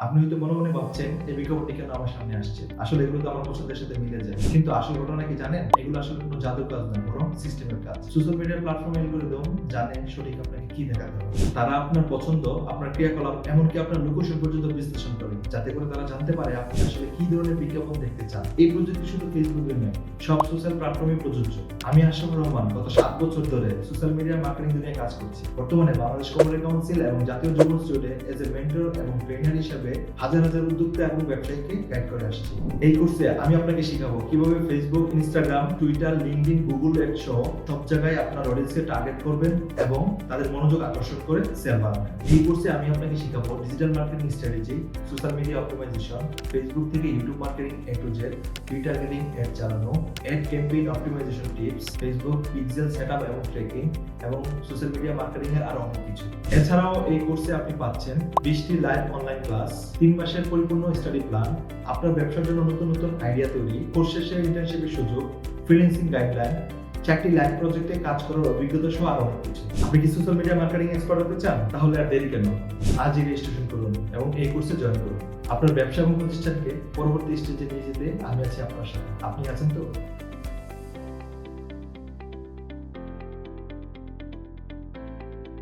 আপনি হয়তো মনে মনে ভাবছেন এই বিজ্ঞাপনটি কেন আমার সামনে আসছে, আসলে এগুলো তো আমার পছন্দের সাথে মিলে যায়। কিন্তু আসল ঘটনা কি জানেন? এগুলো আসলে কোনো জাদুর কাজ নয়, বরং সিস্টেমের কাজ। সোশ্যাল মিডিয়া প্ল্যাটফর্ম অ্যালগরিদম জানে সঠিক আপনাকে কি দেখাতে হবে। তারা আপনার পছন্দ, আপনার ক্রিয়াকলাপ, এমনকি আপনার লোকেশন পর্যন্ত বিশ্লেষণ করে, যাতে করে তারা জানতে পারে আপনি আসলে কি ধরনের বিজ্ঞাপন দেখতে চান। এই প্রযুক্তি শুধু ফেসবুকে নয়, সব সোশ্যাল প্ল্যাটফর্মে প্রযোজ্য। আমি আশরাফুর রহমান গত 7 বছর ধরে সোশ্যাল মিডিয়া মার্কেটিং দুনিয়ায় কাজ করছি। বর্তমানে বাংলাদেশ কর্মী কাউন্সিল এবং জাতীয় যুব ইনস্টিটিউটে এজ এ মেন্টর এবং ট্রেনার হিসেবে হাজার হাজার উদ্যোক্তা এবং ব্যবসায়ীকে গাইড করে আসছি। এই কোর্সে আমি আপনাকে শেখাবো কিভাবে Facebook, Instagram, Twitter, LinkedIn, Google ad সহ সব জায়গায় আপনার অডিয়েন্সকে টার্গেট করবেন এবং তাদের মনোযোগ আকর্ষণ করে সেল বাড়াবেন। এই কোর্সে আমি আপনাকে শেখাবো digital marketing strategy, social media optimisation, Facebook থেকে YouTube marketing A to Z, retargeting ad চালানো, ad campaign optimisation tips, Facebook pixel setup এবং ট্র্যাকিং এবং সোশ্যাল মিডিয়া মার্কেটিং এর আরো অনেক কিছু। এছাড়াও এই কোর্সে আপনি পাচ্ছেন 20টি লাইভ অনলাইন ক্লাস, 3 মাসের পরিপূর্ণ স্টাডি প্ল্যান, আপনার ব্যবসার জন্য নতুন নতুন আইডিয়া তৈরি, কোর্স শেষে ইন্টার্নশিপের সুযোগ, ফ্রিল্যান্সিং গাইডলাইন, 4টি লাইভ প্রজেক্টে কাজ করার অভিজ্ঞতা সহ আরো অনেক কিছু। আপনি কি সোশ্যাল মিডিয়া মার্কেটিং এক্সপার্ট হতে চান? তাহলে আর দেরি কেন, আজই রেজিস্ট্রেশন করুন এবং এই কোর্সে জয়েন করুন। আপনার ব্যবসা এবং প্রতিষ্ঠানকে পরবর্তী স্টেজে নিয়ে যেতে আমি আছি আপনার সাথে। আপনি আছেন তো?